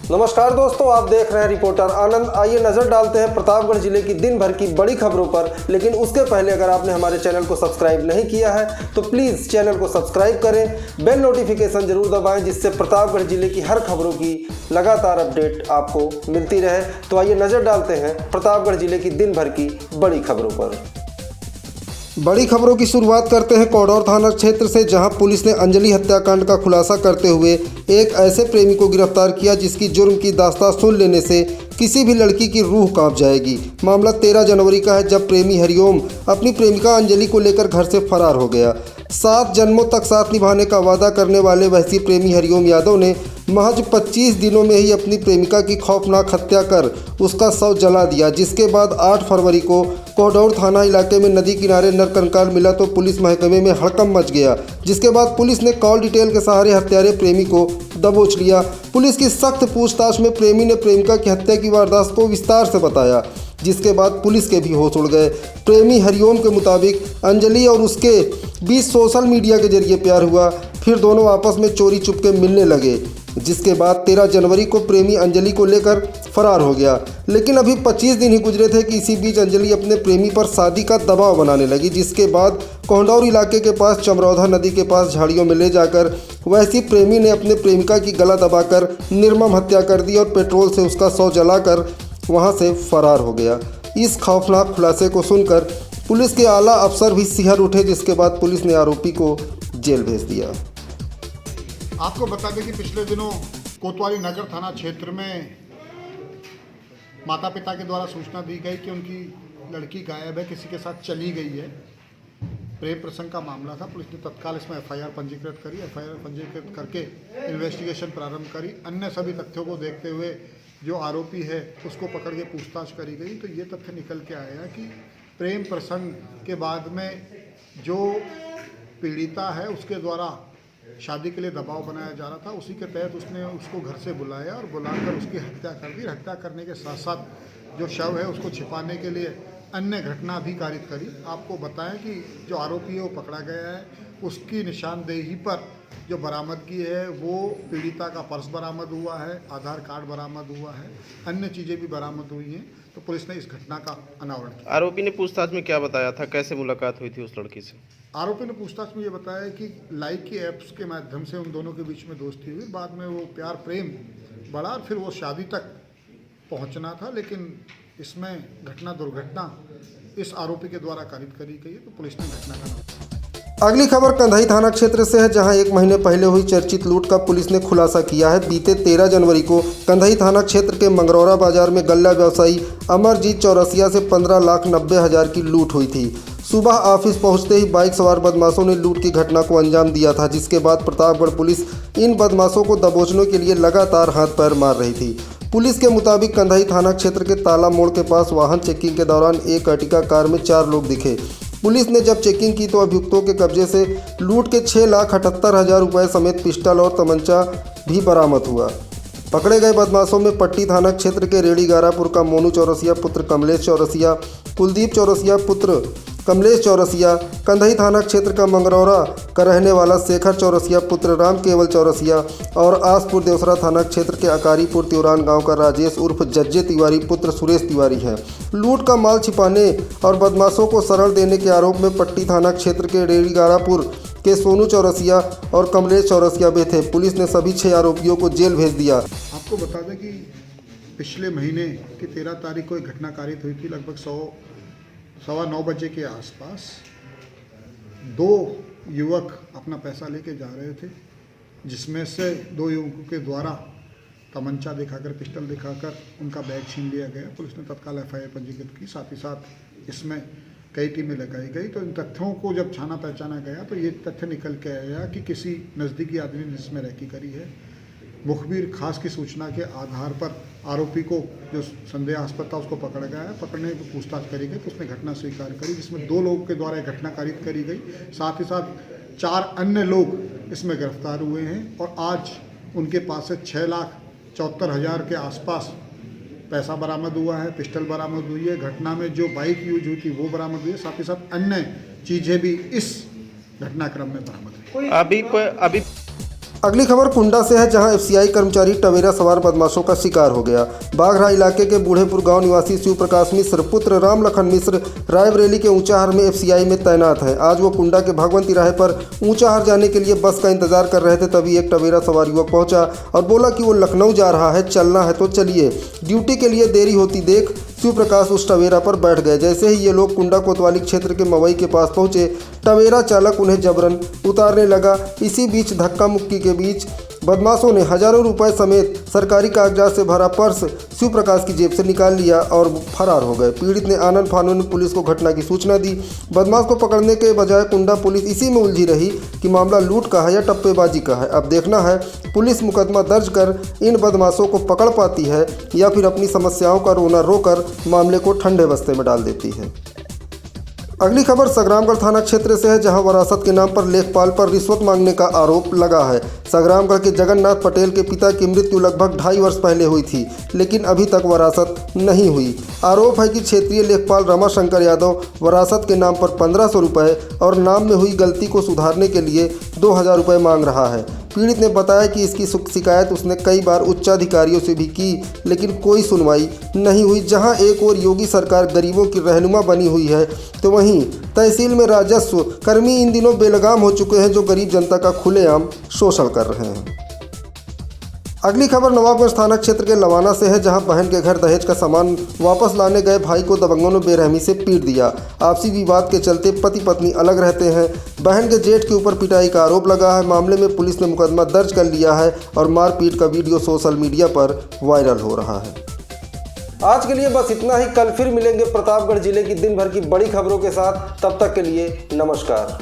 नमस्कार दोस्तों, आप देख रहे हैं रिपोर्टर आनंद। आइए नजर डालते हैं प्रतापगढ़ जिले की दिन भर की बड़ी खबरों पर। लेकिन उसके पहले अगर आपने हमारे चैनल को सब्सक्राइब नहीं किया है तो प्लीज़ चैनल को सब्सक्राइब करें, बेल नोटिफिकेशन जरूर दबाएं, जिससे प्रतापगढ़ जिले की हर खबरों की लगातार अपडेट आपको मिलती रहे। तो आइए नजर डालते हैं प्रतापगढ़ जिले की दिन भर की बड़ी खबरों पर। बड़ी खबरों की शुरुआत करते हैं कोडौर थाना क्षेत्र से, जहां पुलिस ने अंजलि हत्याकांड का खुलासा करते हुए एक ऐसे प्रेमी को गिरफ्तार किया जिसकी जुर्म की दास्तां सुन लेने से किसी भी लड़की की रूह कांप जाएगी। मामला 13 जनवरी का है, जब प्रेमी हरिओम अपनी प्रेमिका अंजलि को लेकर घर से फरार हो गया। 7 जन्मों तक साथ निभाने का वादा करने वाले वैसी प्रेमी हरिओम यादव ने महज 25 दिनों में ही अपनी प्रेमिका की खौफनाक हत्या कर उसका शव जला दिया। जिसके बाद 8 फरवरी को कोडौर थाना इलाके में नदी किनारे नरकंकाल मिला तो पुलिस महकमे में हड़कंप मच गया। जिसके बाद पुलिस ने कॉल डिटेल के सहारे हत्यारे प्रेमी को दबोच लिया। पुलिस की सख्त पूछताछ में प्रेमी ने प्रेमिका की हत्या की वारदात को विस्तार से बताया, जिसके बाद पुलिस के भी होश उड़ गए। प्रेमी हरिओम के मुताबिक अंजलि और उसके बीच सोशल मीडिया के जरिए प्यार हुआ, फिर दोनों आपस में चोरी चुपके मिलने लगे। जिसके बाद 13 जनवरी को प्रेमी अंजलि को लेकर फरार हो गया। लेकिन अभी 25 दिन ही गुजरे थे कि इसी बीच अंजलि अपने प्रेमी पर शादी का दबाव बनाने लगी। जिसके बाद कोंडौर इलाके के पास चमरौधा नदी के पास झाड़ियों में ले जाकर वैसी प्रेमी ने अपने प्रेमिका की गला दबाकर निर्मम हत्या कर दी और पेट्रोल से उसका शव जलाकर वहां से फरार हो गया। इस खौफनाक खुलासे को सुनकर पुलिस के आला अफसर भी सिहर उठे, जिसके बाद पुलिस ने आरोपी को जेल भेज दिया। आपको बता दें कि पिछले दिनों कोतवाली नगर थाना क्षेत्र में माता पिता के द्वारा सूचना दी गई कि उनकी लड़की गायब है, किसी के साथ चली गई है। प्रेम प्रसंग का मामला था। पुलिस ने तत्काल इसमें एफआईआर पंजीकृत करी। एफआईआर पंजीकृत करके इन्वेस्टिगेशन प्रारंभ करी। अन्य सभी तथ्यों को देखते हुए जो आरोपी है उसको पकड़ के पूछताछ करी गई तो ये तथ्य निकल के आया कि प्रेम प्रसंग के बाद में जो पीड़िता है उसके द्वारा शादी के लिए दबाव बनाया जा रहा था। उसी के तहत उसने उसको घर से बुलाया और बुलाकर उसकी हत्या कर दी। हत्या करने के साथ साथ जो शव है उसको छिपाने के लिए अन्य घटना भी कारित करी। आपको बताएं कि जो आरोपी है वो पकड़ा गया है। उसकी निशानदेही पर जो बरामदगी है वो पीड़िता का पर्स बरामद हुआ है, आधार कार्ड बरामद हुआ है, अन्य चीज़ें भी बरामद हुई हैं। तो पुलिस ने इस घटना का अनावरण किया। आरोपी ने पूछताछ में क्या बताया था, कैसे मुलाकात हुई थी उस लड़की से? आरोपी ने पूछताछ में ये बताया कि लाइक की ऐप्स के माध्यम से उन दोनों के बीच में दोस्ती हुई। बाद में वो प्यार प्रेम बढ़ा और फिर वो शादी तक पहुंचना था। लेकिन इसमें घटना दुर्घटना इस आरोपी के द्वारा कारित करी गई है। तो पुलिस ने घटना का अगली खबर कंधाई थाना क्षेत्र से है, जहां 1 महीने पहले हुई चर्चित लूट का पुलिस ने खुलासा किया है। बीते 13 जनवरी को कंधाई थाना क्षेत्र के मंगरौरा बाजार में गल्ला व्यवसायी अमरजीत चौरसिया से 15,90,000 की लूट हुई थी। सुबह ऑफिस पहुंचते ही बाइक सवार बदमाशों ने लूट की घटना को अंजाम दिया था। जिसके बाद प्रतापगढ़ पुलिस इन बदमाशों को दबोचने के लिए लगातार हाथ पैर मार रही थी। पुलिस के मुताबिक कंधाई थाना क्षेत्र के ताला मोड़ के पास वाहन चेकिंग के दौरान एक अर्टिगा कार में 4 लोग दिखे। पुलिस ने जब चेकिंग की तो अभियुक्तों के कब्जे से लूट के 6,78,000 रुपये समेत पिस्टल और तमंचा भी बरामद हुआ। पकड़े गए बदमाशों में पट्टी थाना क्षेत्र के रेड़ी गारापुर का मोनू चौरसिया पुत्र कमलेश चौरसिया, कुलदीप चौरसिया पुत्र कमलेश चौरसिया, कंधाई थाना क्षेत्र का मंगरौरा का रहने वाला शेखर चौरसिया पुत्र राम केवल चौरसिया और आसपुर देवसरा थाना क्षेत्र के अकारीपुर त्योरान गांव का राजेश उर्फ जज्जे तिवारी पुत्र सुरेश तिवारी है। लूट का माल छिपाने और बदमाशों को शरण देने के आरोप में पट्टी थाना क्षेत्र के रेड़ी गारापुर के सोनू चौरसिया और कमलेश चौरसिया भी थे। पुलिस ने सभी 6 आरोपियों को जेल भेज दिया। आपको बता दें कि पिछले महीने की 13 तारीख को एक घटना कारित हुई थी। लगभग 9:15 बजे के आसपास 2 युवक अपना पैसा लेके जा रहे थे, जिसमें से 2 युवकों के द्वारा तमंचा दिखाकर पिस्टल दिखाकर उनका बैग छीन लिया गया। पुलिस ने तत्काल एफआईआर पंजीकृत की। साथ ही साथ इसमें कई टीमें लगाई गई। तो इन तथ्यों को जब छाना पहचाना गया तो ये तथ्य निकल के आया कि किसी नज़दीकी आदमी ने इसमें रैकी करी है। मुखबिर खास की सूचना के आधार पर आरोपी को जो संदेहास्पद था उसको पकड़ा गया है। पकड़ने की पूछताछ करी गई तो उसने घटना स्वीकार करी, जिसमें 2 लोगों के द्वारा घटना कारित करी गई। साथ ही साथ 4 अन्य लोग इसमें गिरफ्तार हुए हैं और आज उनके पास से 6,74,000 के आसपास पैसा बरामद हुआ है, पिस्टल बरामद हुई है। घटना में जो बाइक यूज हुई थी वो बरामद हुई है। साथ ही साथ अन्य चीज़ें भी इस घटनाक्रम में बरामद हुई। अभी अगली खबर कुंडा से है, जहां एफसीआई कर्मचारी टवेरा सवार बदमाशों का शिकार हो गया। बाघरा इलाके के बूढ़ेपुर गांव निवासी शिव प्रकाश मिश्र पुत्र राम लखन मिश्र रायबरेली के ऊंचाहार में एफसीआई में तैनात है। आज वो कुंडा के भगवंती राह पर ऊंचाहार जाने के लिए बस का इंतजार कर रहे थे, तभी एक टवेरा सवार युवक पहुंचा और बोला कि वो लखनऊ जा रहा है, चलना है तो चलिए। ड्यूटी के लिए देरी होती देख शिव प्रकाश उस टवेरा पर बैठ गए। जैसे ही ये लोग कुंडा कोतवाली क्षेत्र के मवई के पास पहुंचे, टवेरा चालक उन्हें जबरन उतारने लगा। इसी बीच धक्का मुक्की के बीच बदमाशों ने हजारों रुपए समेत सरकारी कागजात से भरा पर्स शिव प्रकाश की जेब से निकाल लिया और फरार हो गए। पीड़ित ने आनन फानन में पुलिस को घटना की सूचना दी। बदमाश को पकड़ने के बजाय कुंडा पुलिस इसी में उलझी रही कि मामला लूट का है या टप्पेबाजी का है। अब देखना है पुलिस मुकदमा दर्ज कर इन बदमाशों को पकड़ पाती है या फिर अपनी समस्याओं का रोना रोकर मामले को ठंडे बस्ते में डाल देती है। अगली खबर संग्रामगढ़ थाना क्षेत्र से है, जहां वरासत के नाम पर लेखपाल पर रिश्वत मांगने का आरोप लगा है। संग्रामगढ़ के जगन्नाथ पटेल के पिता की मृत्यु लगभग 2.5 वर्ष पहले हुई थी, लेकिन अभी तक वरासत नहीं हुई। आरोप है कि क्षेत्रीय लेखपाल रमाशंकर यादव वरासत के नाम पर 1500 रुपये और नाम में हुई गलती को सुधारने के लिए 2000 रुपये मांग रहा है। पीड़ित ने बताया कि इसकी शिकायत उसने कई बार उच्चाधिकारियों से भी की, लेकिन कोई सुनवाई नहीं हुई। जहां एक ओर योगी सरकार गरीबों की रहनुमा बनी हुई है, तो वहीं तहसील में राजस्व कर्मी इन दिनों बेलगाम हो चुके हैं, जो गरीब जनता का खुलेआम शोषण कर रहे हैं। अगली खबर नवाबगंज थाना क्षेत्र के लवाना से है, जहां बहन के घर दहेज का सामान वापस लाने गए भाई को दबंगों ने बेरहमी से पीट दिया। आपसी विवाद के चलते पति पत्नी अलग रहते हैं। बहन के जेठ के ऊपर पिटाई का आरोप लगा है। मामले में पुलिस ने मुकदमा दर्ज कर लिया है और मारपीट का वीडियो सोशल मीडिया पर वायरल हो रहा है। आज के लिए बस इतना ही। कल फिर मिलेंगे प्रतापगढ़ जिले की दिन भर की बड़ी खबरों के साथ। तब तक के लिए नमस्कार।